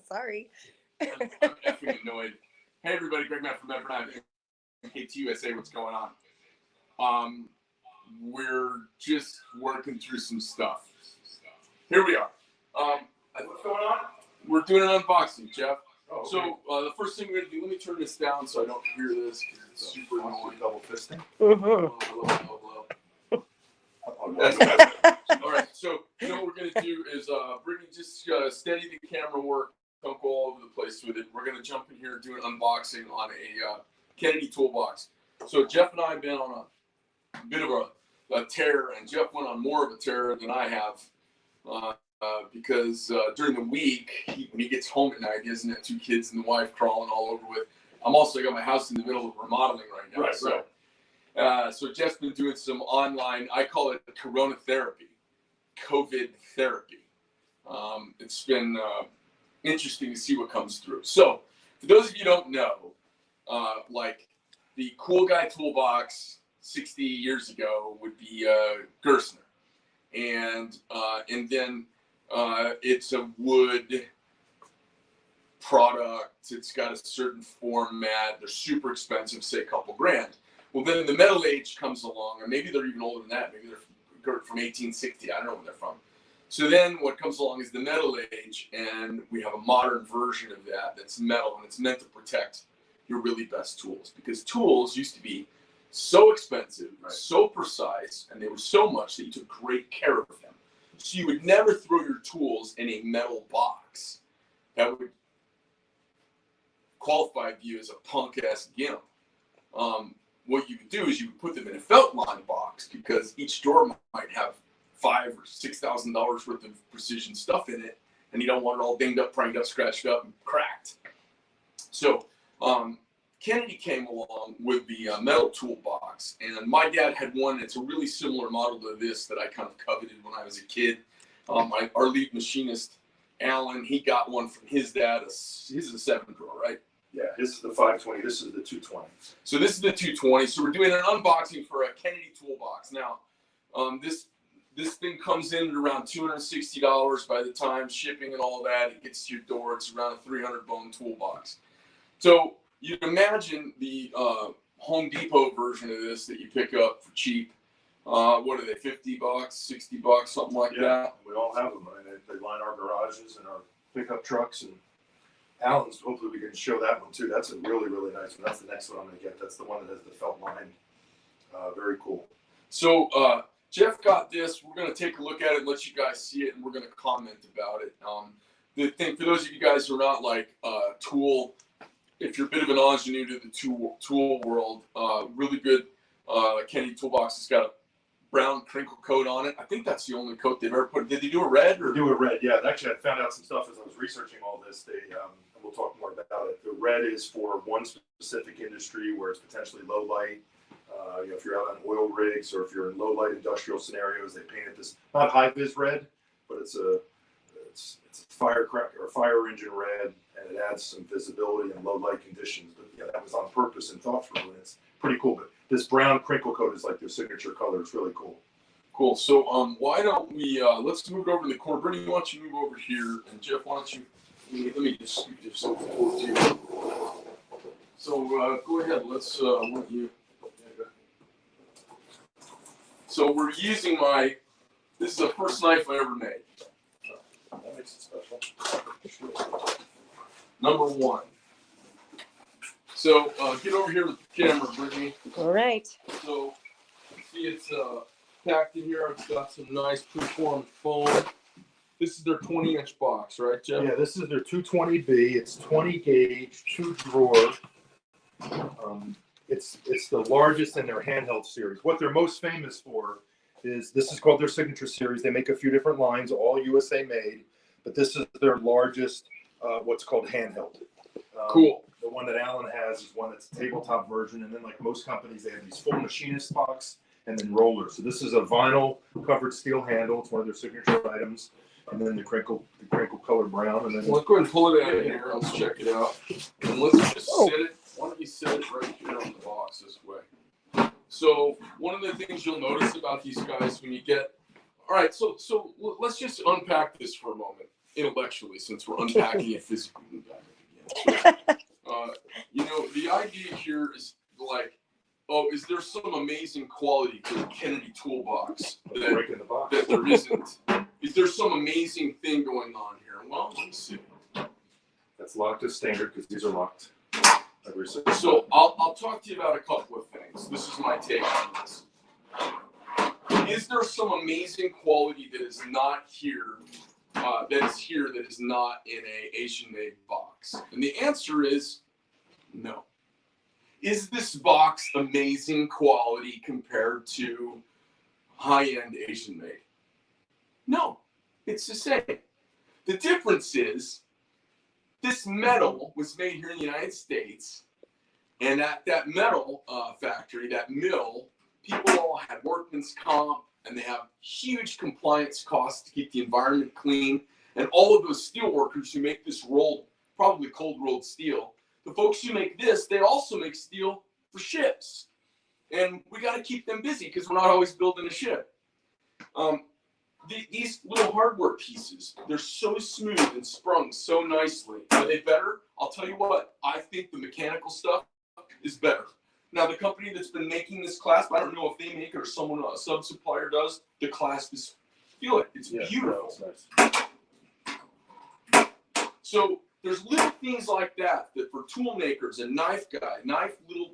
Sorry. I'm effing annoyed. Hey everybody, Greg Matt from Medford, KTUSA, what's going on? We're just working through some stuff. Here we are. What's going on? We're doing an unboxing, Jeff. Oh, okay. So the first thing we're gonna do, let me turn this down so I don't hear this because it's super annoying. Double fisting. Hello. All right, so you know what we're gonna do is just steady the camera work. Don't go all over the place with it. We're gonna jump in here and do an unboxing on a Kennedy toolbox. So Jeff and I have been on a bit of a tear, and Jeff went on more of a tear than I have because during the week, when he gets home at night, he doesn't have 2 kids and the wife crawling all over with. I'm also got my house in the middle of remodeling right now. Right. So Jeff's been doing some online, I call it Corona therapy, COVID therapy. It's been interesting to see what comes through. So for those of you who don't know, like the cool guy toolbox 60 years ago would be Gerstner, and then it's a wood product. It's got a certain format. They're super expensive, say a couple grand. Well, then the metal age comes along, or maybe they're even older than that. Maybe they're from 1860. I don't know where they're from. So then what comes along is the metal age, and we have a modern version of that that's metal, and it's meant to protect your really best tools, because tools used to be so expensive, right, so precise, and they were so much that you took great care of them. So you would never throw your tools in a metal box. That would qualify you as a punk-ass gimp. What you would do is you would put them in a felt-lined box, because each door might have $5,000 or $6,000 worth of precision stuff in it, and you don't want it all dinged up, pranked up, scratched up, and cracked. So Kennedy came along with the metal toolbox, and my dad had one that's a really similar model to this that I kind of coveted when I was a kid. Our lead machinist, Alan, he got one from his dad. His is a 7-drawer, right? Yeah, this is the 520. This is the 220. So this is the 220. So we're doing an unboxing for a Kennedy toolbox. Now, this thing comes in at around $260 by the time shipping and all that. It gets to your door. It's around a 300-bone toolbox. So you can imagine the Home Depot version of this that you pick up for cheap. What are they, $50, $60, something like that? We all have them. I mean, they line our garages and our pickup trucks. And Alan's, hopefully we can show that one too. That's a really, really nice one. That's the next one I'm going to get. That's the one that has the felt line. Very cool. So Jeff got this. We're going to take a look at it and let you guys see it, and we're going to comment about it. The thing, for those of you guys who are not like tool, if you're a bit of an ingenue to the tool world, really good Kennedy toolbox has got a brown crinkle coat on it. I think that's the only coat they've ever put. Did they do a red? Or? They do a red, yeah. Actually, I found out some stuff as I was researching all this. And we'll talk more about it. The red is for one specific industry where it's potentially low light. If you're out on oil rigs or if you're in low light industrial scenarios, they painted this not high vis red, but it's a firecracker or fire engine red, and it adds some visibility in low light conditions. But yeah, that was on purpose and thought through, and it's pretty cool. But this brown crinkle coat is like their signature color. It's really cool. Cool. So why don't we let's move over to the corner. Brittany, why don't you move over here, and Jeff, why don't you let me just scoot this over towards you. So go ahead. Let's let you. So we're using this is the first knife I ever made. That makes it special. Number 1. So get over here with the camera, Brittany. All right. So see, it's packed in here. It's got some nice preformed foam. This is their 20-inch box, right, Jeff? Yeah, this is their 220B. It's 20 gauge, 2-drawer. It's the largest in their handheld series. What they're most famous for is this is called their signature series. They make a few different lines, all USA made, but this is their largest, what's called handheld. Cool. The one that Alan has is one that's a tabletop version, and then like most companies, they have these full machinist box and then rollers. So this is a vinyl covered steel handle. It's one of their signature items, and then the crinkle color brown. And then let's go ahead and pull it out of here. Let's check it out, and let's just sit it. Why don't you set it right here on the box this way? So one of the things you'll notice about these guys when you get All right, so let's just unpack this for a moment intellectually, since we're unpacking it physically. You know, the idea here is like, oh, is there some amazing quality to the Kennedy toolbox that there isn't? Is there some amazing thing going on here? Well, let me see. That's locked as standard because these are locked. So I'll talk to you about a couple of things. This is my take on this. Is there some amazing quality that is not here, that is not in a Asian-made box? And the answer is no. Is this box amazing quality compared to high-end Asian-made? No, it's the same. The difference is this metal was made here in the United States, and at that metal factory, that mill, people all have workman's comp, and they have huge compliance costs to keep the environment clean. And all of those steel workers who make this rolled, probably cold rolled steel, the folks who make this, they also make steel for ships. And we got to keep them busy because we're not always building a ship. These little hardware pieces, they're so smooth and sprung so nicely. Are they better? I'll tell you what, I think the mechanical stuff is better. Now, the company that's been making this clasp, I don't know if they make it or someone, a sub-supplier does, the clasp is, feel it, it's beautiful. Nice. So there's little things like that for tool makers and knife little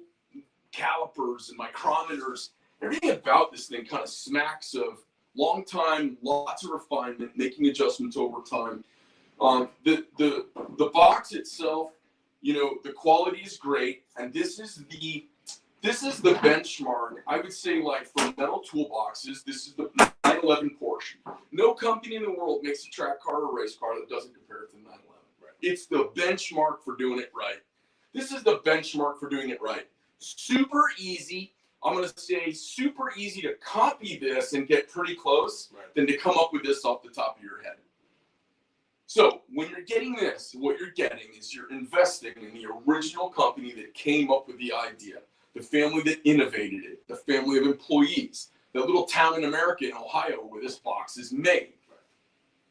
calipers and micrometers, everything about this thing kind of smacks of long time, lots of refinement, making adjustments over time. The box itself, you know, the quality is great, and this is the benchmark. I would say, like, for metal toolboxes, this is the 911 portion. No company in the world makes a track car or race car that doesn't compare it to the 911. Right. It's the benchmark for doing it right. This is the benchmark for doing it right. Super easy. I'm going to say super easy to copy this and get pretty close than to come up with this off the top of your head. So when you're getting this, what you're getting is you're investing in the original company that came up with the idea, the family that innovated it, the family of employees, the little town in America, in Ohio, where this box is made.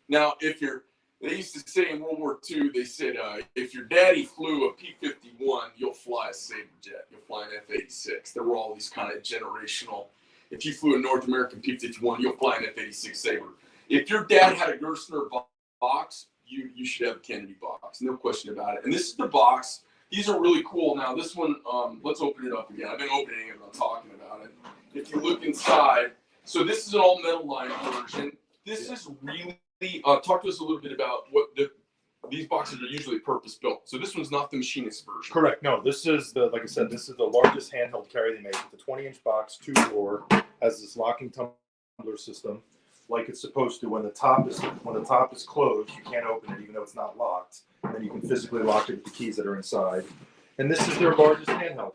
Now, they used to say in World War II, they said, if your daddy flew a P-51, you'll fly a Sabre jet. You'll fly an F-86. There were all these kind of generational, if you flew a North American P-51, you'll fly an F-86 Sabre. If your dad had a Gerstner box, you should have a Kennedy box. No question about it. And this is the box. These are really cool. Now, this one, let's open it up again. I've been opening it and I'm talking about it. If you look inside, so this is an all metal line version. This is really, talk to us a little bit about what these boxes are usually purpose built. So this one's not the machinist version. Correct. No, this is like I said, this is the largest handheld carry they make. It's a 20-inch box, 2-drawer, has this locking tumbler system, like it's supposed to. When the top is closed, you can't open it, even though it's not locked. And then you can physically lock it with the keys that are inside. And this is their largest handheld.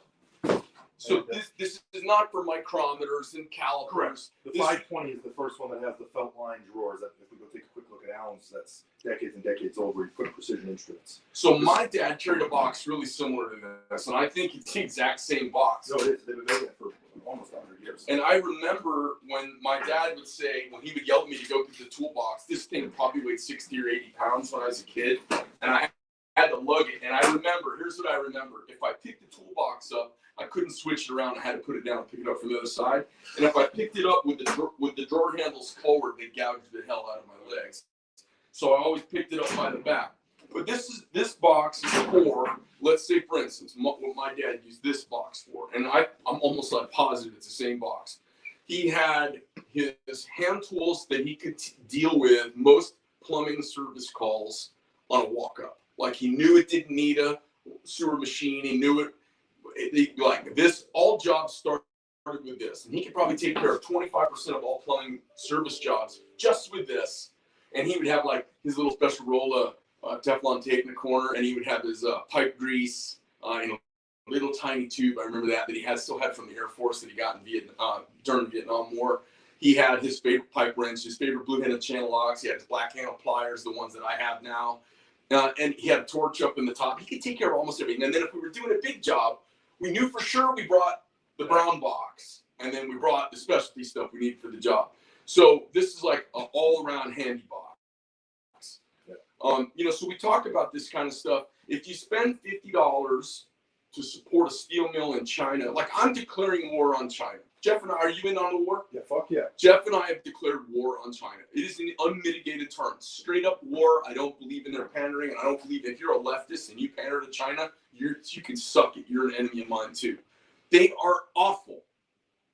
So this is not for micrometers and calipers. Correct. The 520 is the first one that has the felt line drawers. That if we go take a quick look at Allen's, that's decades and decades old, where you put precision instruments. So my dad carried a box really similar to this, and I think it's the exact same box. No, it is. They've been making it for almost 100 years. And I remember when my dad would say, when he would yell at me to go get the toolbox, this thing probably weighed 60 or 80 pounds when I was a kid, and I had to lug it. And I remember, here's what I remember. If I picked the toolbox up, I couldn't switch it around. I had to put it down and pick it up from the other side. And if I picked it up with the drawer handles forward, they gouged the hell out of my legs. So I always picked it up by the back. But this box is for, let's say, for instance, what my dad used this box for. And I'm almost like positive it's the same box. He had his hand tools that he could deal with most plumbing service calls on a walk-up. Like, he knew it didn't need a sewer machine. He knew it. Like this, all jobs started with this, and he could probably take care of 25% of all plumbing service jobs just with this. And he would have like his little special roll of Teflon tape in the corner, and he would have his pipe grease in a little tiny tube. I remember that he still had from the Air Force that he got in Vietnam during the Vietnam War. He had his favorite pipe wrench, his favorite blue-handled channel locks. He had his black handle pliers, the ones that I have now, and he had a torch up in the top. He could take care of almost everything. And then if we were doing a big job, we knew for sure we brought the brown box, and then we brought the specialty stuff we needed for the job. So this is like an all-around handy box. You know, so we talk about this kind of stuff. If you spend $50 to support a steel mill in China, like I'm declaring war on China. Jeff and I, are you in on the war? Yeah, fuck yeah. Jeff and I have declared war on China. It is in unmitigated terms. Straight up war. I don't believe in their pandering, and I don't believe if you're a leftist and you pander to China, you can suck it. You're an enemy of mine too. They are awful.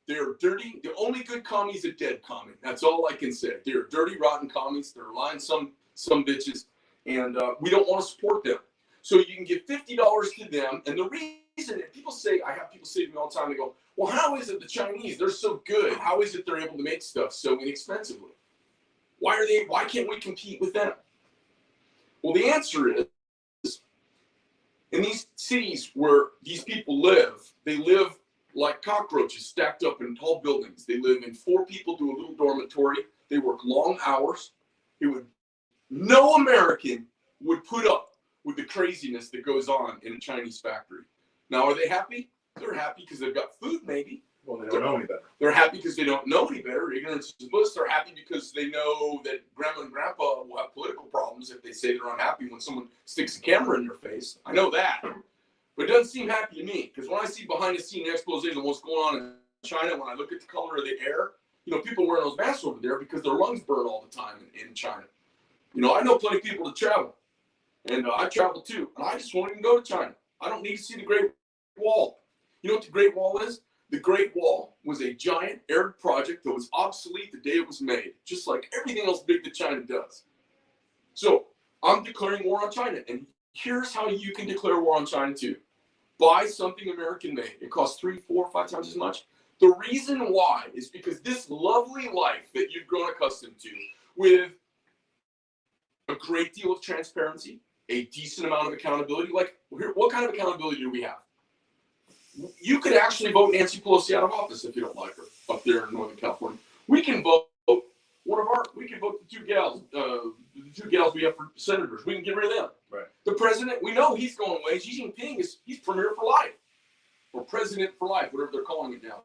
They're dirty. The only good commie is a dead commie. That's all I can say. They're dirty, rotten commies. They're lying some bitches, and we don't want to support them. So you can give $50 to them, and the reason people say, I have people say to me all the time, they go, well, how is it the Chinese, they're so good? How is it they're able to make stuff so inexpensively? Why can't we compete with them? Well, the answer is, in these cities where these people live, they live like cockroaches stacked up in tall buildings. They live in 4 people to a little dormitory. They work long hours. No American would put up with the craziness that goes on in a Chinese factory. Now, are they happy? They're happy because they've got food, maybe. Well, they don't know any better. They're happy because they don't know any better. Ignorance is bliss. They're happy because they know that grandma and grandpa will have political problems if they say they're unhappy when someone sticks a camera in their face. I know that. But it doesn't seem happy to me, because when I see behind the scene exposés on what's going on in China, when I look at the color of the air, you know, people wearing those masks over there because their lungs burn all the time in China. You know, I know plenty of people that travel, and I travel too, and I just won't even go to China. I don't need to see the Great Wall. You know what the Great Wall is? The Great Wall was a giant arid project that was obsolete the day it was made, just like everything else big that China does. So I'm declaring war on China, and here's how you can declare war on China too. Buy something American made. It costs 3, 4, 5 times as much. The reason why is because this lovely life that you've grown accustomed to, with a great deal of transparency, a decent amount of accountability. Like, what kind of accountability do we have? You could actually vote Nancy Pelosi out of office if you don't like her up there in Northern California. We can vote we can vote the 2 gals we have for senators. We can get rid of them. Right. The president, we know he's going away. Xi Jinping he's premier for life, or president for life, whatever they're calling it now.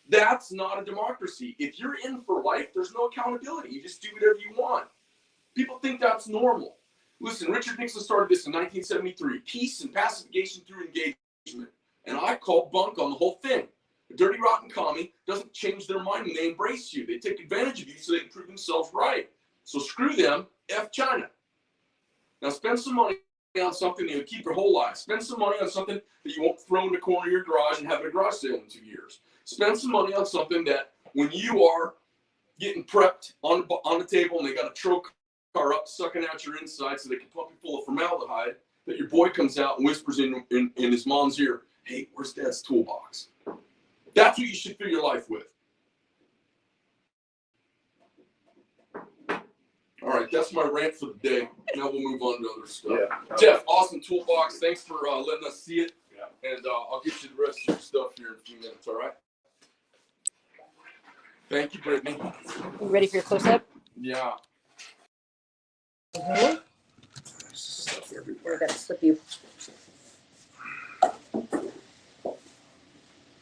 That's not a democracy. If you're in for life, there's no accountability. You just do whatever you want. People think that's normal. Listen, Richard Nixon started this in 1973. Peace and pacification through engagement. And I call bunk on the whole thing. A dirty, rotten commie doesn't change their mind when they embrace you. They take advantage of you so they can prove themselves right. So screw them. F China. Now spend some money on something that you'll keep your whole life. Spend some money on something that you won't throw in the corner of your garage and have a garage sale in 2 years. Spend some money on something that when you are getting prepped on the table and they got a troll car up sucking out your insides so they can pump you full of formaldehyde, that your boy comes out and whispers in his mom's ear, hey, where's Dad's toolbox? That's what you should fill your life with. All right, that's my rant for the day. Now we'll move on to other stuff. Yeah. Jeff, awesome toolbox. Thanks for letting us see it. Yeah. And I'll get you the rest of your stuff here in a few minutes, all right? Thank you, Brittany. You ready for your close-up? Yeah. Mm-hmm. There's stuff everywhere. We're going to slip you.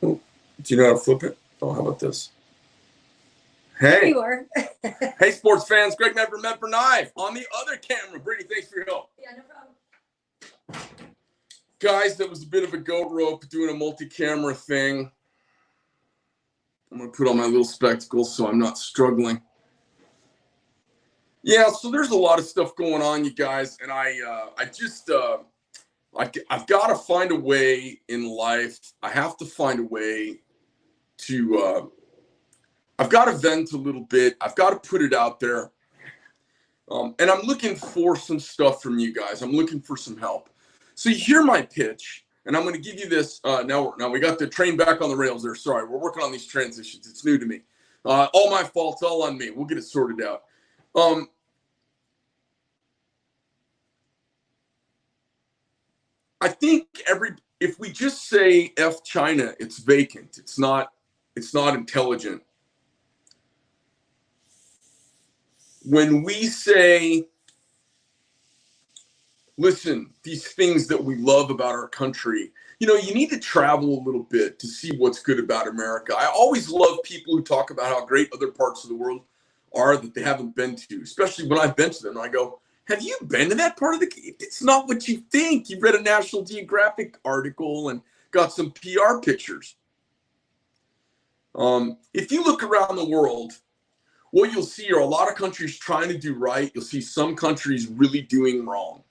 Do you know how to flip it? Oh, how about this? There Hey. you are. Hey, sports fans. Greg Medford, Medford Knife. On the other camera. Brittany, thanks for your help. Yeah, no problem. Guys, that was a bit of a goat rope doing a multi-camera thing. I'm going to put on my little spectacles so I'm not struggling. Yeah, so there's a lot of stuff going on, you guys. And I've got to find a way in life. I have to find a way to, I've got to vent a little bit. I've got to put it out there. And I'm looking for some stuff from you guys. I'm looking for some help. So you hear my pitch, and I'm going to give you this. Now we got the train back on the rails there. Sorry, we're working on these transitions. It's new to me. All my fault. It's all on me. We'll get it sorted out. I think if we just say F China, it's vacant. It's not intelligent. When we say, listen, these things that we love about our country, You need to travel a little bit to see what's good about America. I always love people who talk about how great other parts of the world are that they haven't been to, especially when I've been to them. I go, have you been to that part of the? It's not what you think. You've read a National Geographic article and got some PR pictures. If you look around the world, what you'll see are a lot of countries trying to do right. You'll see some countries really doing wrong.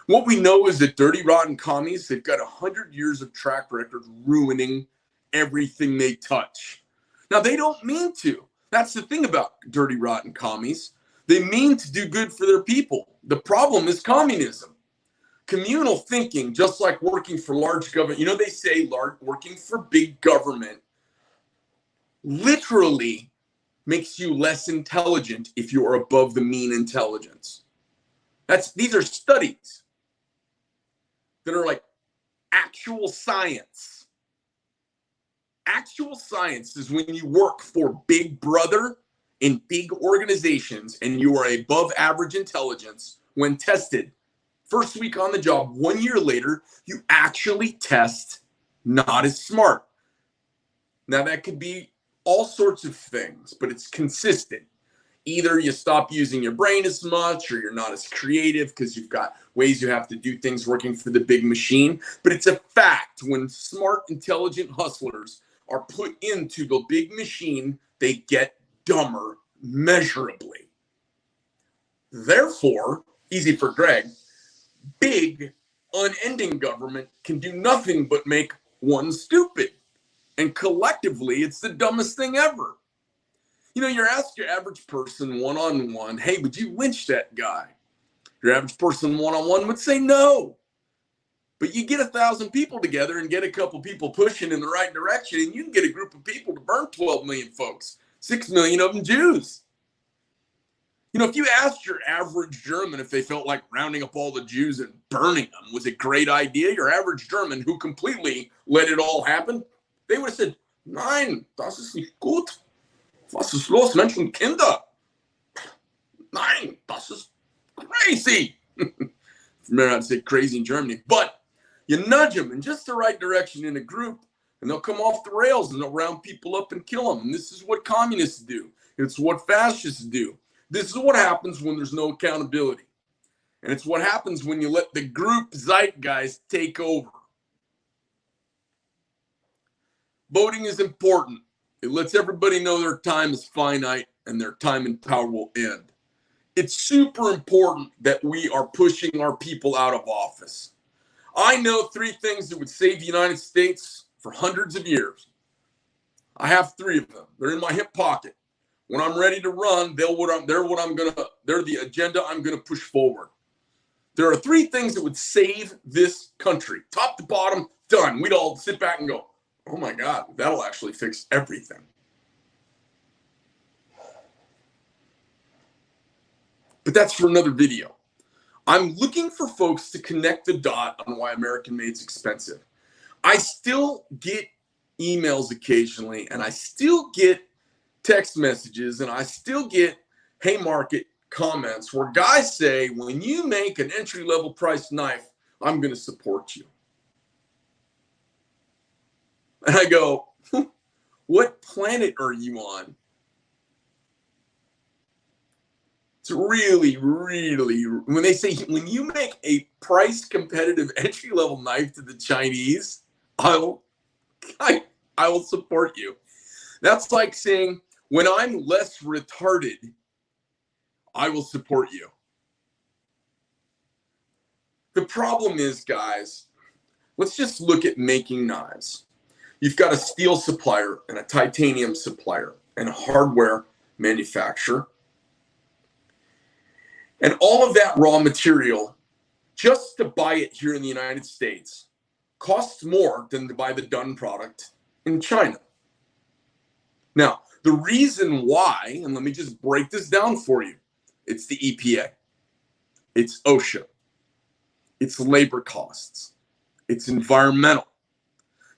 What we know is that dirty, rotten commies, they've got 100 years of track record ruining everything they touch. Now, they don't mean to. That's the thing about dirty, rotten commies. They mean to do good for their people. The problem is communism. Communal thinking, just like working for large government. They say working for big government literally makes you less intelligent if you are above the mean intelligence. These are studies that are like actual science. Actual science is when you work for Big Brother in big organizations and you are above average intelligence. When tested, first week on the job, 1 year later, you actually test not as smart. Now, that could be all sorts of things, but it's consistent. Either you stop using your brain as much or you're not as creative because you've got ways you have to do things working for the big machine. But it's a fact, when smart, intelligent hustlers are put into the big machine, they get dumber measurably. Therefore, easy for Greg, big, unending government can do nothing but make one stupid. And collectively, it's the dumbest thing ever. You ask your average person one-on-one, hey, would you lynch that guy? Your average person one-on-one would say no. But you get 1,000 people together and get a couple people pushing in the right direction, and you can get a group of people to burn 12 million folks, 6 million of them Jews. If you asked your average German if they felt like rounding up all the Jews and burning them was a great idea, your average German who completely let it all happen, they would have said, nein, das ist nicht gut. Was ist los, Menschen und Kinder? Nein, das ist crazy. Remember, I'd say crazy in Germany. But you nudge them in just the right direction in a group, and they'll come off the rails, and they'll round people up and kill them. And this is what communists do. It's what fascists do. This is what happens when there's no accountability. And it's what happens when you let the group zeitgeist take over. Voting is important. It lets everybody know their time is finite and their time in power will end. It's super important that we are pushing our people out of office. I know 3 things that would save the United States for hundreds of years. I have 3 of them. They're in my hip pocket. When I'm ready to run, they're the agenda I'm gonna push forward. There are 3 things that would save this country, top to bottom, done. We'd all sit back and go, oh my God, that'll actually fix everything. But that's for another video. I'm looking for folks to connect the dot on why American made's expensive. I still get emails occasionally, and I still get text messages, and I still get Haymarket comments where guys say, when you make an entry-level price knife, I'm going to support you. And I go, what planet are you on? It's really, really, when they say, when you make a price competitive entry-level knife to the Chinese, I will support you. That's like saying, when I'm less retarded, I will support you. The problem is, guys, let's just look at making knives. You've got a steel supplier and a titanium supplier and a hardware manufacturer. And all of that raw material, just to buy it here in the United States, costs more than to buy the done product in China. Now, the reason why, and let me just break this down for you, it's the EPA, it's OSHA, it's labor costs, it's environmental.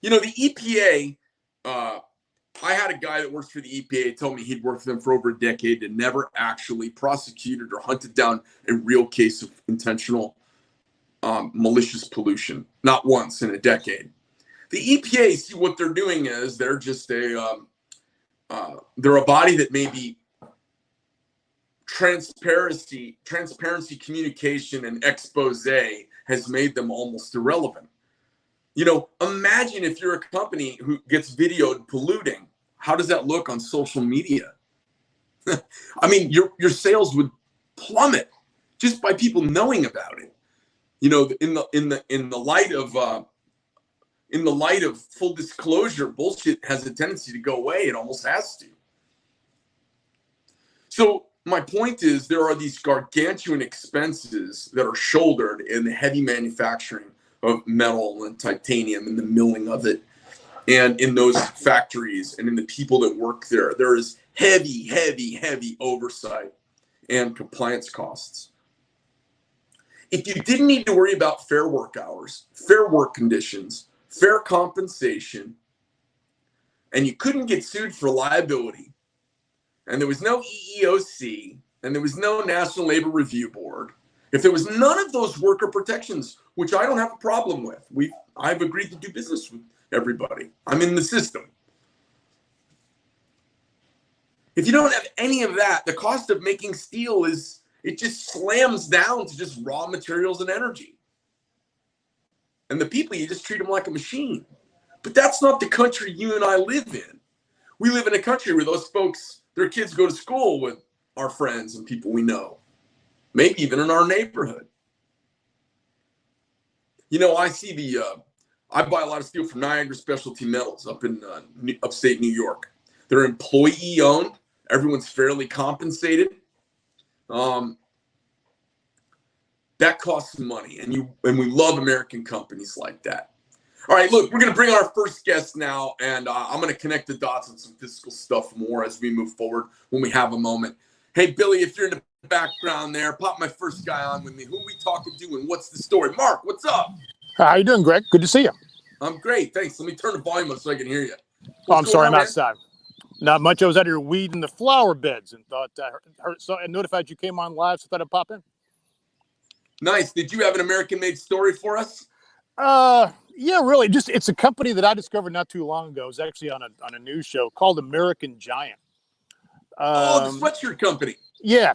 The EPA, I had a guy that works for the EPA tell me he'd worked for them for over a decade and never actually prosecuted or hunted down a real case of intentional malicious pollution, not once in a decade. The EPA, see what they're doing is they're just they're a body that maybe transparency, communication, and expose has made them almost irrelevant. You know, imagine if you're a company who gets videoed polluting. How does that look on social media? I mean, your sales would plummet just by people knowing about it. You know, in the light of full disclosure, bullshit has a tendency to go away. It almost has to. So my point is, there are these gargantuan expenses that are shouldered in the heavy manufacturing of metal and titanium and the milling of it, and in those factories and in the people that work there. There is heavy oversight and compliance costs. If you didn't need to worry about fair work hours, fair work conditions, fair compensation, and you couldn't get sued for liability, and there was no EEOC, and there was no National Labor Review Board, if there was none of those worker protections, which I don't have a problem with, I've agreed to do business with everybody. I'm in the system. If you don't have any of that, the cost of making steel it just slams down to just raw materials and energy. And the people, you just treat them like a machine. But that's not the country you and I live in. We live in a country where those folks, their kids go to school with our friends and people we know, maybe even in our neighborhood. You know, I buy a lot of steel from Niagara Specialty Metals up in upstate New York. They're employee owned. Everyone's fairly compensated. That costs money, and we love American companies like that. All right, look, we're going to bring our first guest now, and I'm going to connect the dots on some physical stuff more as we move forward when we have a moment. Hey, Billy, if you're in the background there, pop my first guy on with me. Who are we talking to, and what's the story? Mark, what's up? How you doing, Greg? Good to see you. I'm great, thanks. Let me turn the volume up so I can hear you. Oh, I'm sorry, I'm outside. Not much. I was out here weeding the flower beds and thought I notified you came on live, so I thought I'd pop in. Nice. Did you have an American-made story for us? Yeah, really. Just it's a company that I discovered not too long ago. It was actually on a news show called American Giant. The sweatshirt company. Yeah,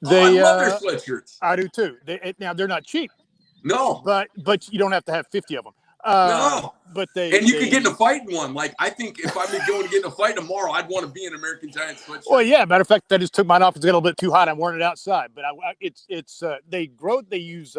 I love their sweatshirts. I do too. Now they're not cheap. No, but you don't have to have 50 of them. No, but you could get in a fight in one. Like, I think if I'm going to get in a fight tomorrow, I'd want to be an American Giant sweatshirt. Well, yeah. Matter of fact, I just took mine off. It's a little bit too hot. I'm wearing it outside. But they use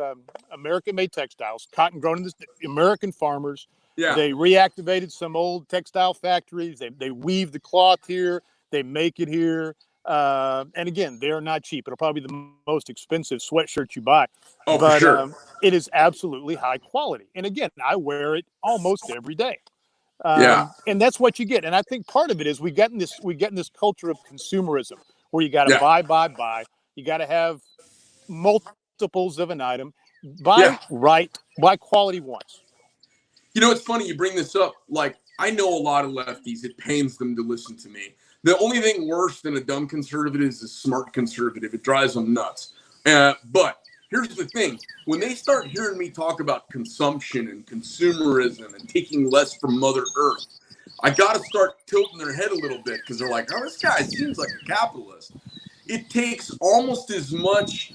American-made textiles, cotton grown in the American farmers. Yeah. They reactivated some old textile factories. They weave the cloth here. They make it here. And again, they're not cheap. It'll probably be the most expensive sweatshirt you buy. Oh, for sure. It is absolutely high quality. And again, I wear it almost every day. And that's what you get. And I think part of it is we get in this culture of consumerism where you got to buy. You got to have multiples of an item. Buy quality once. You know, it's funny you bring this up. Like, I know a lot of lefties. It pains them to listen to me. The only thing worse than a dumb conservative is a smart conservative. It drives them nuts. But here's the thing. When they start hearing me talk about consumption and consumerism and taking less from Mother Earth, I got to start tilting their head a little bit because they're like, oh, this guy seems like a capitalist. It takes almost as much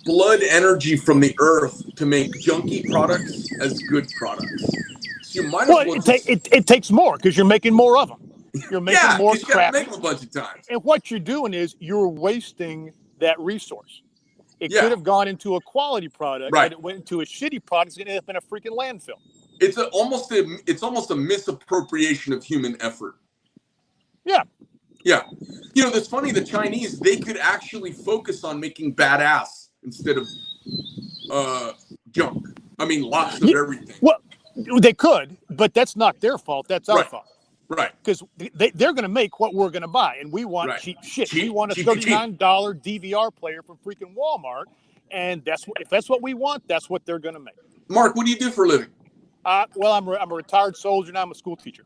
blood energy from the earth to make junky products as good products. So you might as well it takes more because you're making more of them. You're making more crap. Make them a bunch of times. And what you're doing is you're wasting that resource. It could have gone into a quality product, but it went into a shitty product. It's going to end up in a freaking landfill. It's almost a misappropriation of human effort. Yeah. Yeah. You know, that's funny. The Chinese, they could actually focus on making badass instead of junk. I mean, lots of everything. Well, they could, but that's not their fault. That's our fault. Right. Because they're going to make what we're going to buy, and we want cheap shit. We want a $39 DVR player from freaking Walmart, and if that's what we want, that's what they're going to make. Mark, what do you do for a living? Well, I'm a retired soldier, and I'm a school teacher.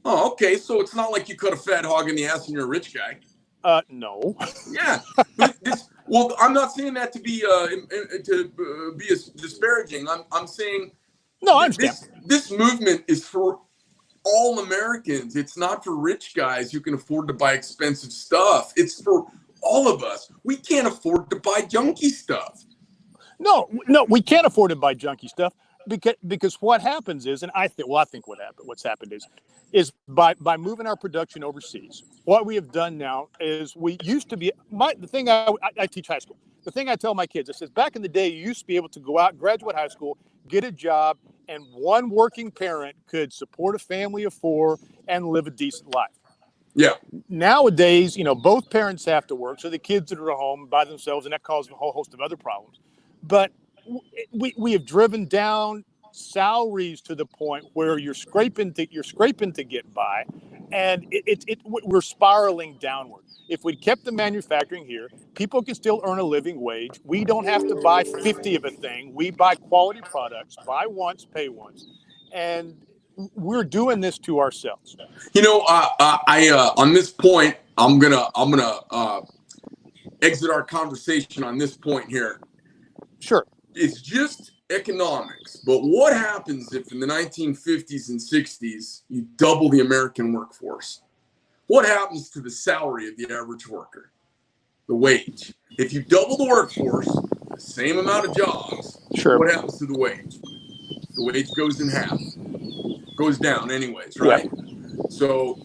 Oh, okay. So it's not like you cut a fat hog in the ass and you're a rich guy. No. Yeah. Well, I'm not saying that to be disparaging. I'm saying No, I understand. this movement is for all Americans. It's not for rich guys who can afford to buy expensive stuff. It's for all of us. We can't afford to buy junky stuff. No, we can't afford to buy junky stuff because what happens is, and I think what's happened is by moving our production overseas, what we have done now is we used to be the thing I teach high school. The thing I tell my kids, I says back in the day, you used to be able to go out, graduate high school, get a job, and one working parent could support a family of 4 and live a decent life. Yeah. Nowadays, both parents have to work, so the kids are at home by themselves, and that causes a whole host of other problems. But we have driven down salaries to the point where you're scraping to get by, and we're spiraling downward. If we kept the manufacturing here, people can still earn a living wage. We don't have to buy 50 of a thing. We buy quality products, buy once, pay once, and we're doing this to ourselves. On this point, I'm gonna exit our conversation on this point here. Sure. It's just economics. But what happens if in the 1950s and 60s you double the American workforce? What happens to the salary of the average worker? The wage. If you double the workforce, the same amount of jobs, sure. What happens to the wage? The wage goes in half. Goes down anyways, right? Yeah. So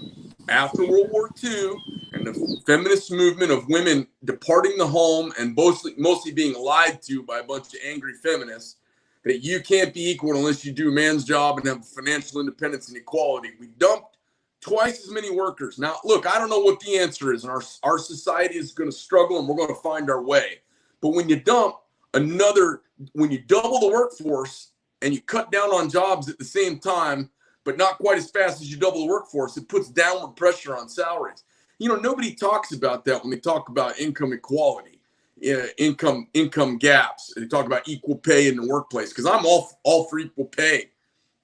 after World War II and the feminist movement of women departing the home and mostly being lied to by a bunch of angry feminists that you can't be equal unless you do a man's job and have financial independence and equality, we dumped twice as many workers. Now, look, I don't know what the answer is, and our society is going to struggle and we're going to find our way. But when you double the workforce and you cut down on jobs at the same time, but not quite as fast as you double the workforce, it puts downward pressure on salaries. Nobody talks about that when they talk about income equality, income gaps. They talk about equal pay in the workplace because I'm all for equal pay.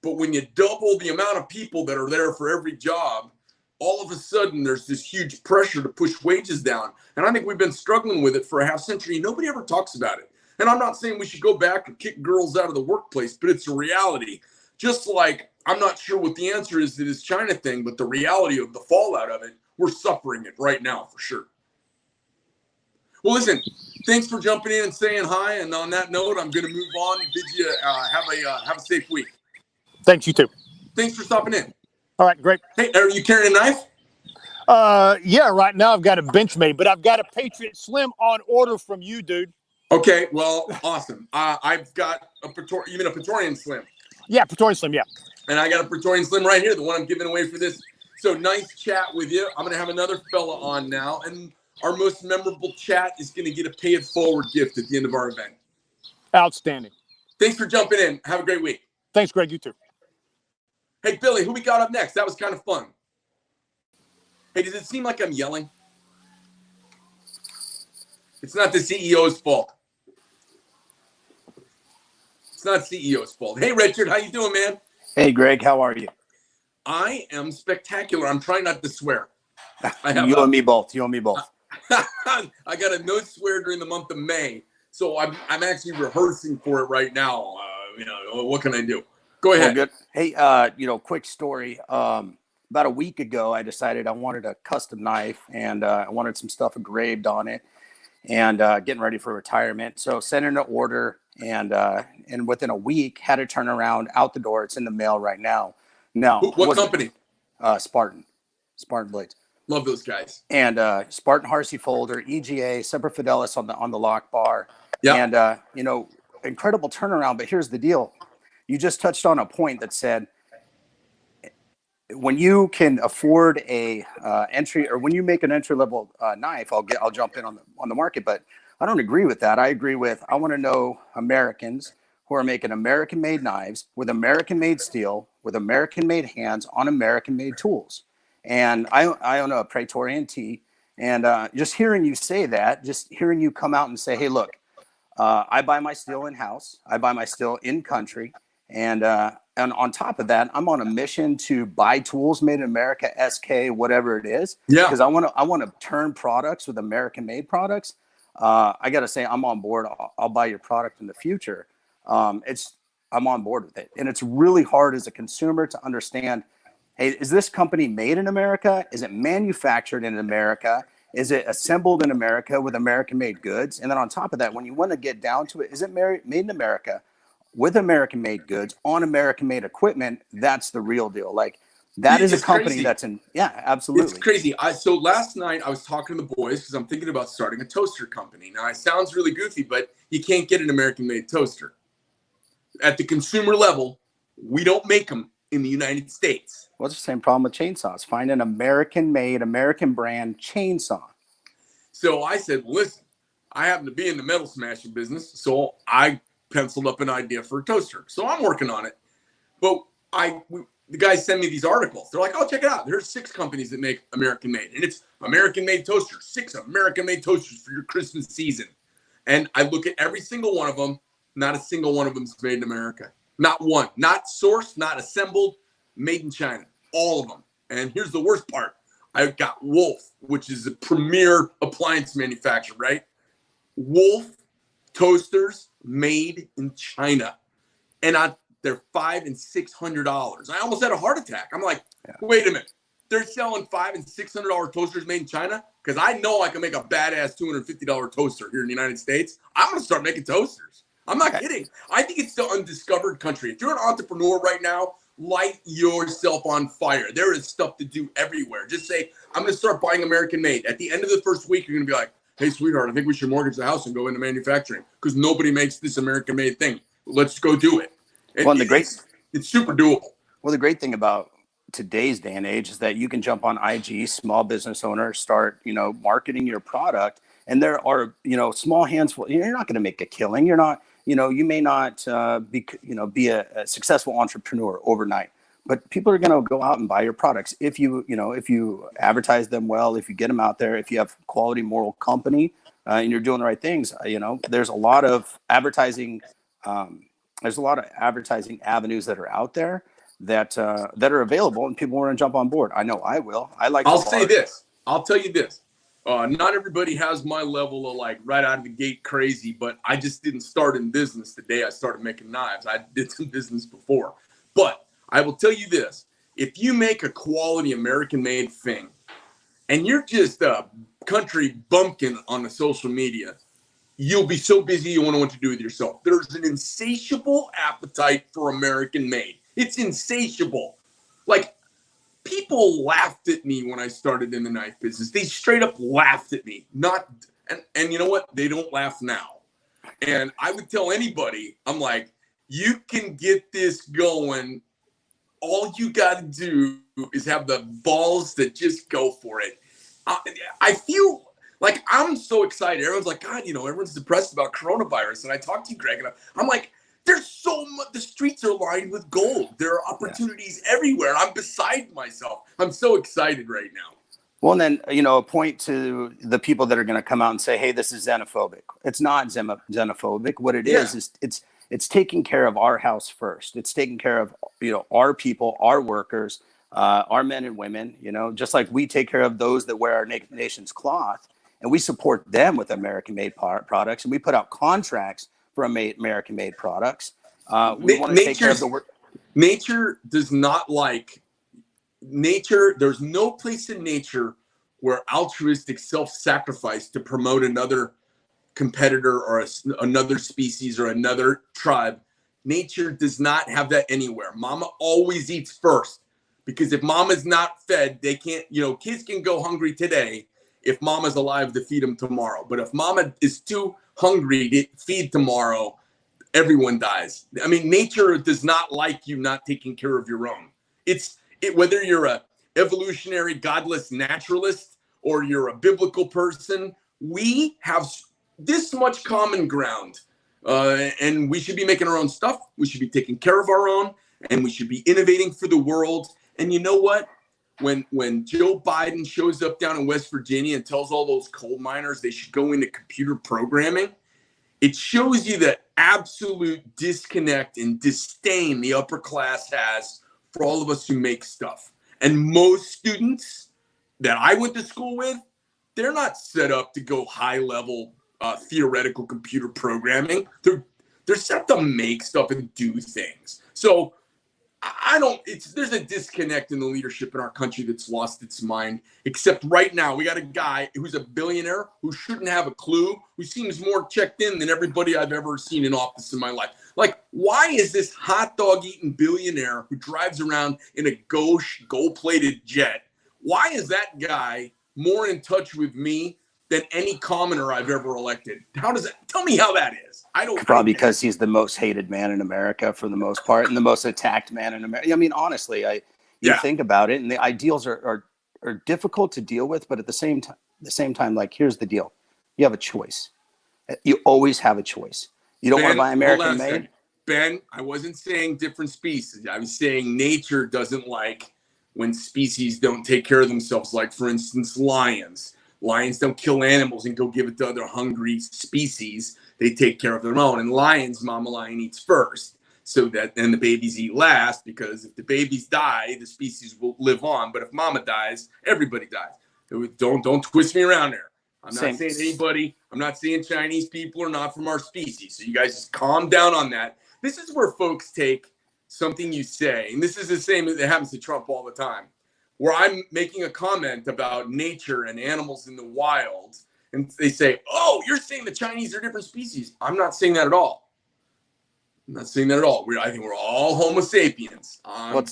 But when you double the amount of people that are there for every job, all of a sudden there's this huge pressure to push wages down. And I think we've been struggling with it for a half century. Nobody ever talks about it. And I'm not saying we should go back and kick girls out of the workplace, but it's a reality. Just like I'm not sure what the answer is to this China thing, but the reality of the fallout of it, we're suffering it right now for sure. Well, listen, thanks for jumping in and saying hi. And on that note, I'm going to move on and bid you have a safe week. Thanks, you too. Thanks for stopping in. All right, great. Hey, are you carrying a knife? Yeah, right now I've got a Benchmade, but I've got a Patriot Slim on order from you, dude. Okay, well, awesome. I've got a Praetorian Slim. Yeah, Praetorian Slim, yeah. And I got a Praetorian Slim right here, the one I'm giving away for this. So nice chat with you. I'm going to have another fella on now. And our most memorable chat is going to get a pay it forward gift at the end of our event. Outstanding. Thanks for jumping in. Have a great week. Thanks, Greg. You too. Hey, Billy, who we got up next? That was kind of fun. Hey, does it seem like I'm yelling? It's not the CEO's fault. It's not CEO's fault. Hey, Richard, how you doing, man? Hey, Greg, how are you? I am spectacular. I'm trying not to swear. You and me both. You and me both. I got a no swear during the month of May, so I'm actually rehearsing for it right now. What can I do? Go ahead. Good. Hey, quick story. About a week ago, I decided I wanted a custom knife, and I wanted some stuff engraved on it, and getting ready for retirement. So sent in an order, and within a week, had it turn around out the door. It's in the mail right now. Now, what company? Spartan Blades. Love those guys. And Spartan Harsey folder, EGA, Semper Fidelis on the lock bar. Yeah. And incredible turnaround. But here's the deal: you just touched on a point that said, when you can afford a entry, or when you make an entry level knife, I'll jump in on the market. But I don't agree with that. I agree with, I want to know Americans who are making American made knives with American made steel, with American made hands on American made tools. And I own a Praetorian T, and just hearing you say that, just hearing you come out and say, hey, look, I buy my steel in house, I buy my steel in country. And on top of that, I'm on a mission to buy tools made in America, SK, whatever it is. Yeah. Because I want to turn products with American made products. I got to say, I'm on board. I'll buy your product in the future. I'm on board with it. And it's really hard as a consumer to understand, hey, is this company made in America? Is it manufactured in America? Is it assembled in America with American made goods? And then on top of that, when you want to get down to it, is it made in America with American made goods on American made equipment? That's the real deal. Like, that is a company crazy. that's in, yeah, absolutely. It's crazy. So last night I was talking to the boys because I'm thinking about starting a toaster company. Now it sounds really goofy, but you can't get an American made toaster. At the consumer level, we don't make them in the United States. Well, it's the same problem with chainsaws. Find an American made, American brand chainsaw. So I said, listen, I happen to be in the metal smashing business, so I penciled up an idea for a toaster. So I'm working on it. But the guys send me these articles. They're like, oh, check it out. There's 6 companies that make American made. And it's American made toasters, 6 American made toasters for your Christmas season. And I look at every single one of them. Not a single one of them is made in America. Not one. Not sourced, not assembled, made in China. All of them. And here's the worst part. I've got Wolf, which is a premier appliance manufacturer, right? Wolf toasters made in China. And they're $500 and $600. I almost had a heart attack. I'm like, wait a minute. They're selling $500 and $600 toasters made in China? Because I know I can make a badass $250 toaster here in the United States. I'm going to start making toasters. I'm not kidding. I think it's the undiscovered country. If you're an entrepreneur right now, light yourself on fire. There is stuff to do everywhere. Just say, I'm going to start buying American made. At the end of the first week, you're going to be like, hey, sweetheart, I think we should mortgage the house and go into manufacturing because nobody makes this American made thing. Let's go do it. It's super doable. Well, the great thing about today's day and age is that you can jump on IG, small business owner, start, marketing your product. And there are, small handful. You're not going to make a killing. You're not, you may not be a successful entrepreneur overnight, but people are going to go out and buy your products if you advertise them well, if you get them out there, if you have quality moral company and you're doing the right things. There's a lot of advertising. There's a lot of advertising avenues that are out there that are available, and people want to jump on board. I know I will. I'll say this. I'll tell you this. Not everybody has my level of like right out of the gate crazy, but I just didn't start in business the day I started making knives. I did some business before. But I will tell you this. If you make a quality American made thing and you're just a country bumpkin on the social media, you'll be so busy you won't know what to do with yourself. There's an insatiable appetite for American made. It's insatiable. Like, people laughed at me when I started in the knife business. They straight up laughed at me. And you know what? They don't laugh now. And I would tell anybody, I'm like, you can get this going. All you got to do is have the balls to just go for it. I feel like I'm so excited. Everyone's like, God, everyone's depressed about coronavirus. And I talked to you, Greg, and I'm like, there's so much. The streets are lined with gold. There are opportunities everywhere. I'm beside myself. I'm so excited right now. Well, and then, point to the people that are going to come out and say, hey, this is xenophobic. It's not xenophobic. What it is it's taking care of our house first. It's taking care of, our people, our workers, our men and women, just like we take care of those that wear our nation's cloth, and we support them with American-made products, and we put out contracts for American-made products. We want to take care of the work. Nature does not like nature. There's no place in nature where altruistic self-sacrifice to promote another competitor or another species or another tribe. Nature does not have that anywhere. Mama always eats first, because if mama's not fed, they can't, kids can go hungry today if mama's alive to feed them tomorrow. But if mama is too hungry to feed tomorrow, everyone dies. I mean, nature does not like you not taking care of your own. Whether you're a evolutionary, godless naturalist or you're a biblical person, we have this much common ground, and we should be making our own stuff. We should be taking care of our own, and we should be innovating for the world. And you know what? When Joe Biden shows up down in West Virginia and tells all those coal miners they should go into computer programming, it shows you the absolute disconnect and disdain the upper class has for all of us who make stuff. And most students that I went to school with, they're not set up to go high level theoretical computer programming. They're set up to make stuff and do things. So I don't, there's a disconnect in the leadership in our country that's lost its mind. Except right now, we got a guy who's a billionaire who shouldn't have a clue, who seems more checked in than everybody I've ever seen in office in my life. Like, why is this hot dog eating billionaire who drives around in a gold-plated jet? Why is that guy more in touch with me than any commoner I've ever elected? How does that, tell me how that is? Probably because he's the most hated man in America for the most part, and the most attacked man in America. I mean, honestly, you think about it, and the ideals are difficult to deal with, but at the same time, like, here's the deal: you have a choice. You always have a choice. You don't want to buy American made. Ben, I wasn't saying different species. I was saying nature doesn't like when species don't take care of themselves. Like, for instance, lions. Lions don't kill animals and go give it to other hungry species. They take care of their own. And lions, mama lion eats first, so that then the babies eat last, because if the babies die, the species will live on. But if mama dies, everybody dies. Don't twist me around there. I'm not saying anybody. I'm not saying Chinese people are not from our species. So you guys just calm down on that. This is where folks take something you say, and this is the same that happens to Trump all the time, where I'm making a comment about nature and animals in the wild, and they say, oh, you're saying the Chinese are different species. I'm not saying that at all. I'm not saying that at all. I think we're all Homo sapiens. Well,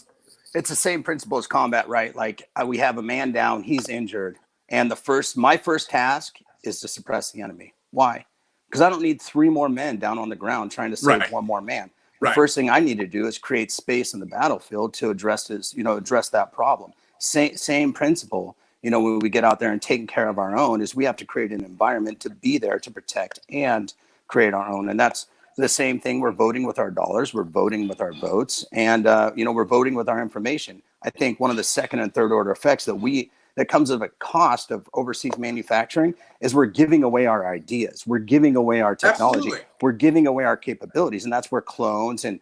it's the same principle as combat, right? Like, we have a man down, he's injured, and my first task is to suppress the enemy. Why? Because I don't need 3 more men down on the ground trying to save 1 more man. The first thing I need to do is create space in the battlefield to address that problem. Same principle, when we get out there and taking care of our own, is we have to create an environment to be there to protect and create our own. And that's the same thing. We're voting with our dollars. We're voting with our votes. And, we're voting with our information. I think one of the second and third order effects that comes at a cost of overseas manufacturing is we're giving away our ideas. We're giving away our technology. Absolutely. We're giving away our capabilities. And that's where clones and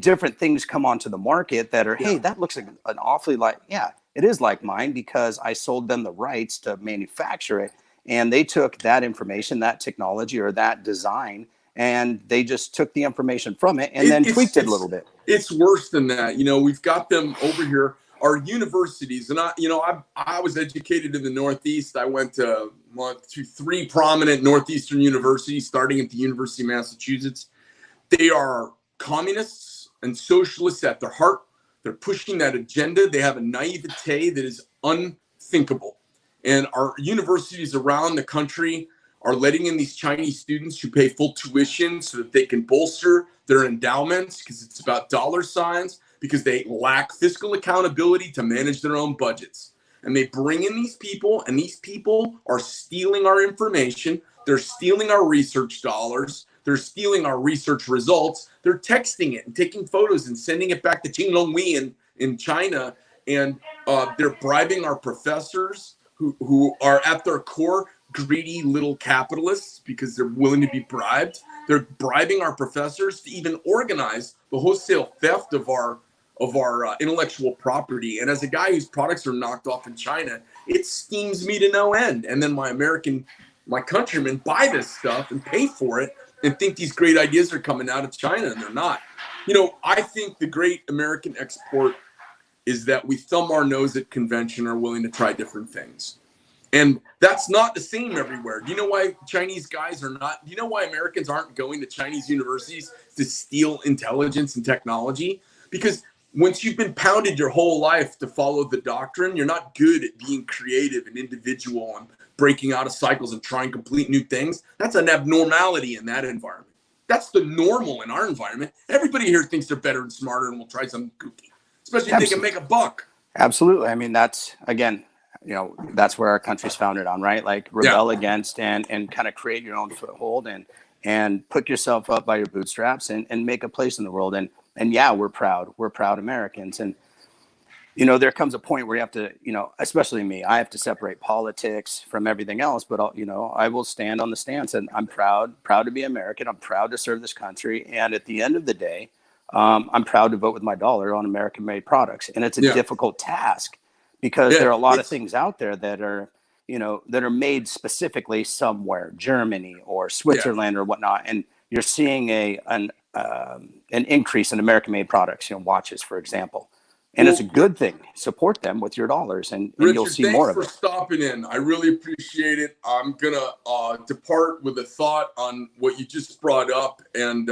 different things come onto the market that are, hey, that looks like an awfully it is like mine, because I sold them the rights to manufacture it. And they took that information, that technology, or that design, and they just took the information from it and then tweaked it a little bit. It's worse than that. We've got them over here, our universities. And I was educated in the Northeast. I went to 3 prominent Northeastern universities, starting at the University of Massachusetts. They are communists and socialists at their heart. They're pushing that agenda. They have a naivete that is unthinkable. And our universities around the country are letting in these Chinese students who pay full tuition so that they can bolster their endowments, because it's about dollar signs, because they lack fiscal accountability to manage their own budgets. And they bring in these people, and these people are stealing our information. They're stealing our research dollars. They're stealing our research results. They're texting it and taking photos and sending it back to Qinglonghui in China. And they're bribing our professors who are at their core greedy little capitalists, because they're willing to be bribed. They're bribing our professors to even organize the wholesale theft of our intellectual property. And as a guy whose products are knocked off in China, it steams me to no end. And then my countrymen buy this stuff and pay for it and think these great ideas are coming out of China, and they're not. I think the great American export is that we thumb our nose at convention, are willing to try different things. And that's not the same everywhere. Do you know why Chinese guys are not? Do you know why Americans aren't going to Chinese universities to steal intelligence and technology? Because once you've been pounded your whole life to follow the doctrine, you're not good at being creative and individual and breaking out of cycles and trying complete new things. That's an abnormality in that environment. That's the normal in our environment. Everybody here thinks they're better and smarter and will try something kooky, especially if they can make a buck. Absolutely. I mean, that's, again, that's where our country's founded on, right? Like, rebel against and kind of create your own foothold and put yourself up by your bootstraps and make a place in the world. And we're proud. We're proud Americans. And, there comes a point where you have to, especially me, I have to separate politics from everything else. But, I will stand on the stance, and I'm proud to be American. I'm proud to serve this country. And at the end of the day, I'm proud to vote with my dollar on American-made products. And it's a difficult task, because there are a lot of things out there that are, that are made specifically somewhere, Germany or Switzerland or whatnot, and you're seeing an increase in American-made products, watches, for example. And it's a good thing. Support them with your dollars, and Richard, you'll see more of it. thanks for stopping in. I really appreciate it. I'm gonna depart with a thought on what you just brought up, and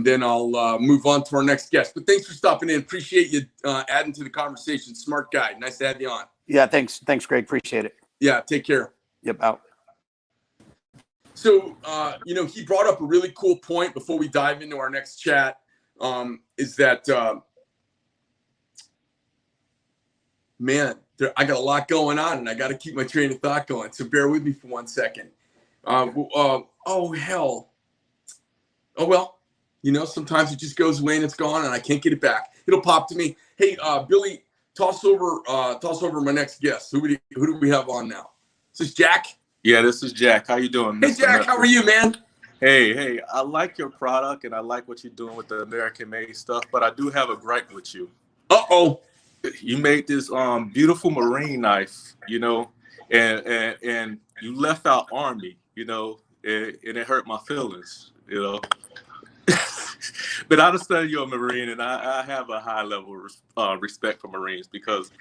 then I'll move on to our next guest. But thanks for stopping in. Appreciate you adding to the conversation. Smart guy. Nice to have you on. Yeah, thanks, Greg. Appreciate it. Yeah, take care. Yep, out. So, he brought up a really cool point before we dive into our next chat, is that, man, I got a lot going on, and I got to keep my train of thought going. So bear with me for 1 second. Oh, hell. Oh, well, sometimes it just goes away and it's gone, and I can't get it back. It'll pop to me. Hey, Billy, toss over my next guest. Who do we have on now? Is this Jack? Yeah, this is Jack. How you doing, Hey, Mr. Jack, Medford? how are you, man? Hey, I like your product and I like what you're doing with the American-made stuff, but I do have a gripe with you. Uh-oh. You made this beautiful marine knife, and you left out Army, and it hurt my feelings, But I understand you're a Marine, and I have a high level of respect for Marines because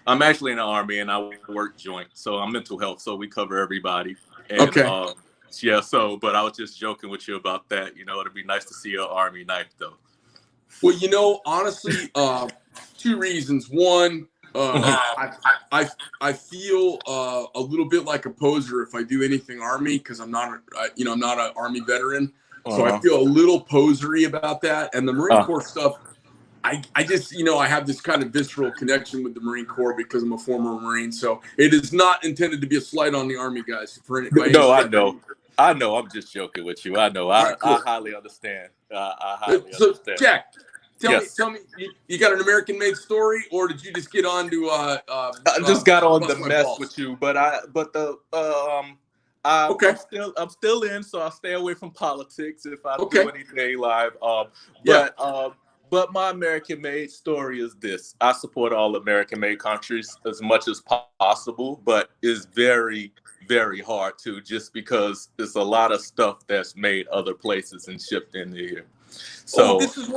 I'm actually in the Army and I work joint, so I'm mental health, so we cover everybody. And, okay. But I was just joking with you about that. It'd be nice to see your Army knife, though. Well, honestly, 2 reasons. One, I feel a little bit like a poser if I do anything Army because I'm not an Army veteran. So I feel a little posery about that. And the Marine Corps stuff, I just, I have this kind of visceral connection with the Marine Corps because I'm a former Marine. So it is not intended to be a slight on the Army guys. No, I know. I'm just joking with you. I know. Right, cool. I highly understand. I highly understand. So, Jack, tell me, you got an American-made story, or did you just get on to? I just got on to mess balls? with you, Okay. I'm still in, so I'll stay away from politics if I Okay. do anything live. But my American-made story is this: I support all American-made countries as much as possible, but it's very, very hard to, just because there's a lot of stuff that's made other places and shipped into here. So this is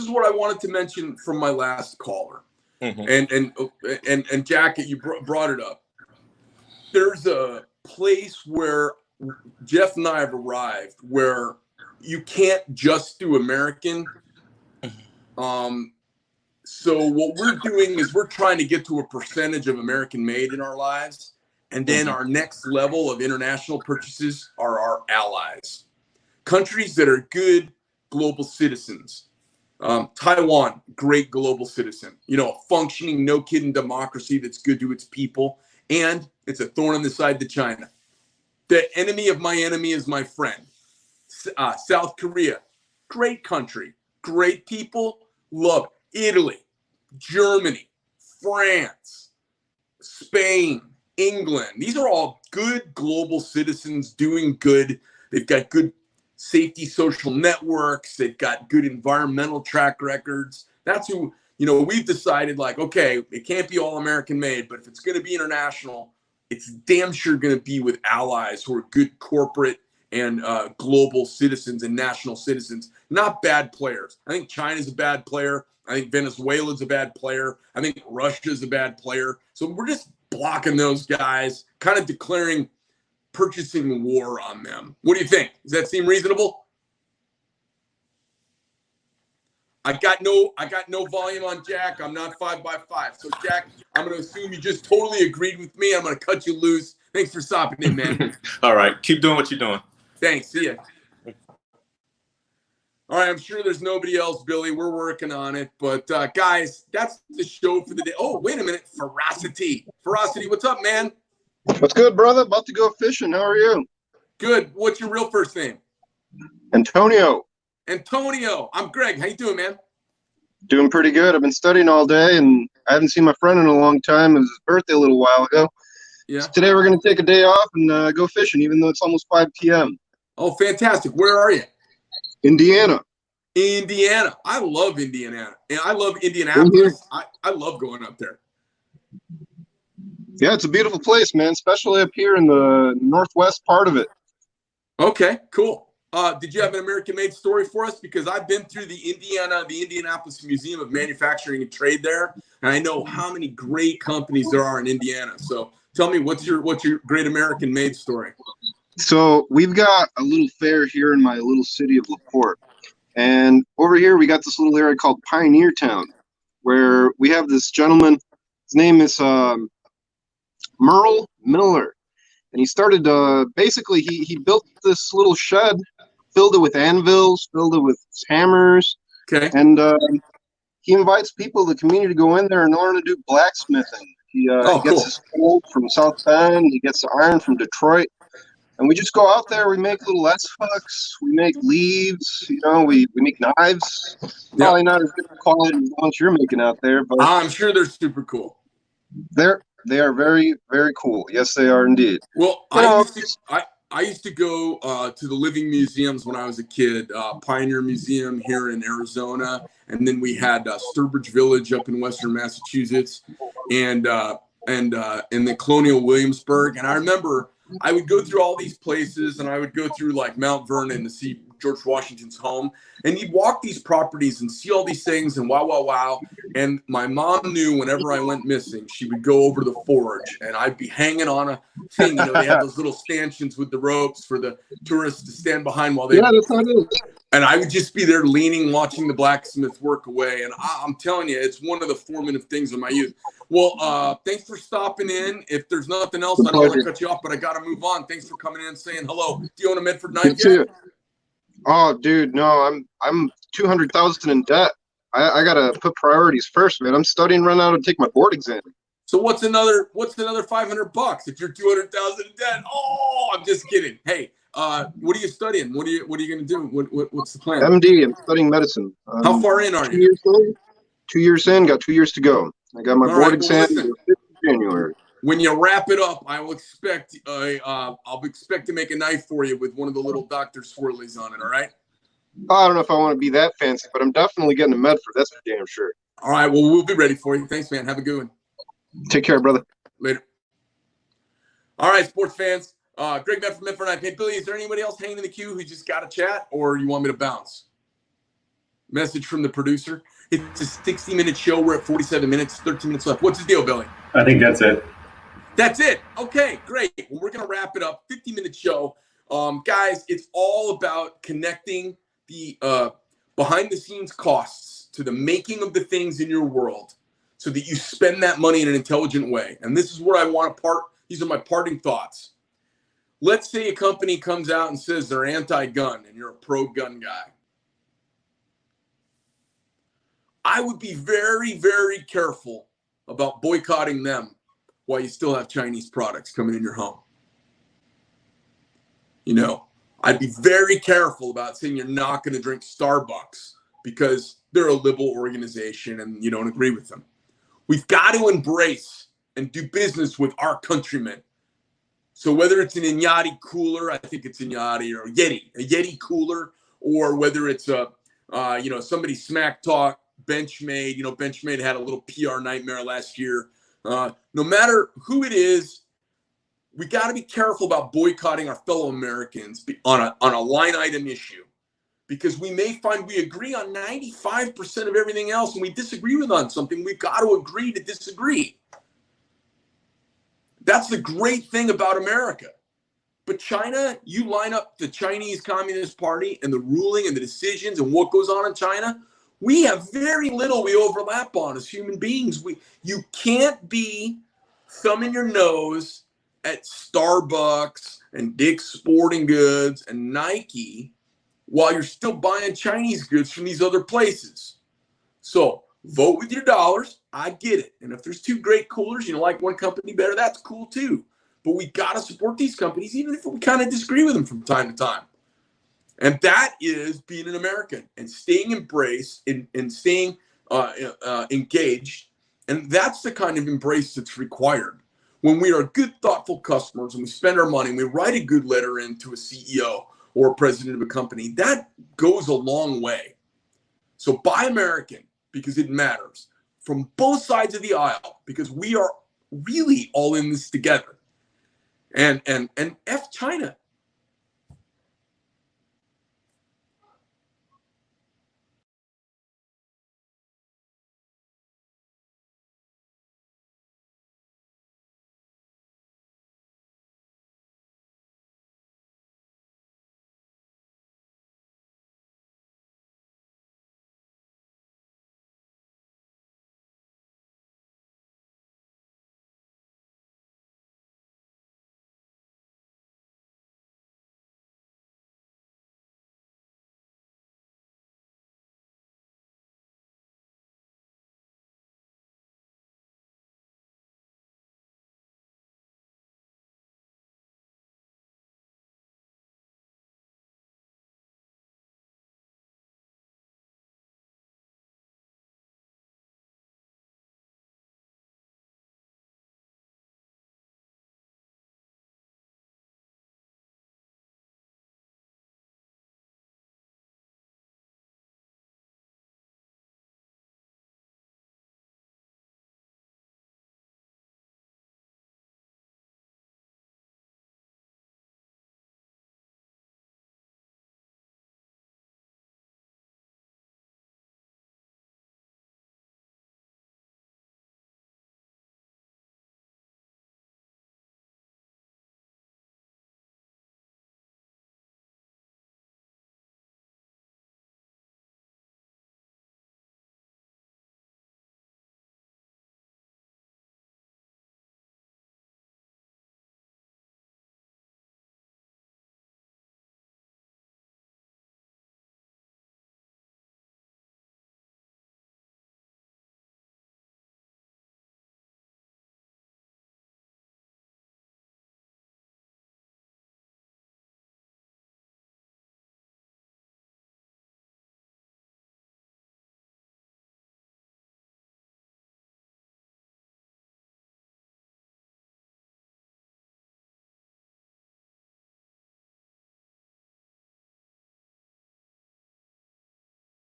what I wanted to mention from my last caller, and Jack, you brought it up. There's a place where Jeff and I have arrived where you can't just do American. So what we're doing is we're trying to get to a percentage of American made in our lives. And then our next level of international purchases are our allies. Countries that are good global citizens. Taiwan, great global citizen. A functioning, no-kidding democracy that's good to its people. And it's a thorn in the side to China. The enemy of my enemy is my friend. South Korea, great country, great people, love it. Italy, Germany, France, Spain, England. These are all good global citizens doing good. They've got good safety social networks. They've got good environmental track records. That's who, we've decided okay, it can't be all American made, but if it's going to be international, it's damn sure going to be with allies who are good corporate and global citizens and national citizens, not bad players. I think China's a bad player. I think Venezuela's a bad player. I think Russia's a bad player. So we're just blocking those guys, kind of declaring purchasing war on them. What do you think? Does that seem reasonable? I got no volume on Jack. I'm not 5x5. So Jack, I'm going to assume you just totally agreed with me. I'm going to cut you loose. Thanks for stopping in, man. All right. Keep doing what you're doing. Thanks. See ya. All right. I'm sure there's nobody else, Billy. We're working on it. But guys, that's the show for the day. Oh, wait a minute. Ferocity, what's up, man? What's good, brother? About to go fishing. How are you? Good. What's your real first name? Antonio. I'm Greg. How you doing, man? Doing pretty good. I've been studying all day, and I haven't seen my friend in a long time. It was his birthday a little while ago. Yeah. So today we're going to take a day off and go fishing, even though it's almost 5 p.m. Oh, fantastic. Where are you? Indiana. I love Indiana. And I love Indianapolis. I love going up there. Yeah, it's a beautiful place, man, especially up here in the northwest part of it. Okay, cool. Did you have an American-made story for us? Because I've been through the Indianapolis Museum of Manufacturing and Trade there, and I know how many great companies there are in Indiana. So tell me, what's your great American-made story? So we've got a little fair here in my little city of LaPorte. And over here, we got this little area called Pioneer Town, where we have this gentleman. His name is Merle Miller. And he started, basically, he built this little shed, filled it with anvils, filled it with hammers. Okay. And he invites people, the community, to go in there and learn to do blacksmithing. He gets cool. his coal from South Bend. He gets the iron from Detroit. And we just go out there, we make little S-hooks, we make leaves, we make knives. Probably not as good quality as the ones you're making out there, but I'm sure they're super cool. they are very, very cool. Yes, they are indeed. Well, I used to go to the living museums when I was a kid. Pioneer Museum here in Arizona, and then we had Sturbridge Village up in Western Massachusetts, and then Colonial Williamsburg. And I remember I would go through all these places, and I would go through like Mount Vernon to see George Washington's home, and you'd walk these properties and see all these things, and wow. And my mom knew whenever I went missing, she would go over to the forge, and I'd be hanging on a thing. They have those little stanchions with the ropes for the tourists to stand behind while they. Yeah, that's how it is. And I would just be there leaning, watching the blacksmith work away. And I'm telling you, it's one of the formative things of my youth. Well, thanks for stopping in. If there's nothing else, I don't want to cut you off, but I got to move on. Thanks for coming in and saying hello. Do you own a Medford knife yet? Oh, dude, no, I'm 200,000 in debt. I gotta put priorities first, man. I'm studying right now to take my board exam. So what's another $500 if you're 200,000 in debt? Oh, I'm just kidding. Hey, what are you studying? What are you going to do? What's the plan? MD. I'm studying medicine. How far in are 2 years in? 2 years in. Got 2 years to go. I got my board exam in January. When you wrap it up, I will expect to make a knife for you with one of the little Dr. Swirlies on it. All right. I don't know if I want to be that fancy, but I'm definitely getting to Medford. That's for damn sure. All right. Well, we'll be ready for you. Thanks, man. Have a good one. Take care, brother. Later. All right, sports fans. Greg Medford, Medford. Hey, Billy, is there anybody else hanging in the queue who just got a chat, or you want me to bounce? Message from the producer. It's a 60-minute show. We're at 47 minutes, 13 minutes left. What's the deal, Billy? I think that's it. That's it. Okay, great. Well, we're going to wrap it up. 50-minute show. Guys, it's all about connecting the behind-the-scenes costs to the making of the things in your world so that you spend that money in an intelligent way. And this is where I want to part. These are my parting thoughts. Let's say a company comes out and says they're anti-gun and you're a pro-gun guy. I would be very, very careful about boycotting them while you still have Chinese products coming in your home. I'd be very careful about saying you're not going to drink Starbucks because they're a liberal organization and you don't agree with them. We've got to embrace and do business with our countrymen. So whether it's an Inyati cooler, I think it's Inyati, or a Yeti cooler, or whether it's somebody smack talk, Benchmade. Benchmade had a little PR nightmare last year. No matter who it is, we got to be careful about boycotting our fellow Americans on a line item issue, because we may find we agree on 95% of everything else and we disagree with on something. We've got to agree to disagree. That's the great thing about America. But China, you line up the Chinese Communist Party and the ruling and the decisions and what goes on in China, we have very little we overlap on as human beings. You can't be thumbing your nose at Starbucks and Dick's Sporting Goods and Nike while you're still buying Chinese goods from these other places. So vote with your dollars. I get it. And if there's two great coolers, like one company better, that's cool too. But we got to support these companies, even if we kind of disagree with them from time to time. And that is being an American and staying embraced and staying engaged. And that's the kind of embrace that's required. When we are good, thoughtful customers and we spend our money and we write a good letter in to a CEO or a president of a company, that goes a long way. So buy American because it matters from both sides of the aisle, because we are really all in this together. And F China.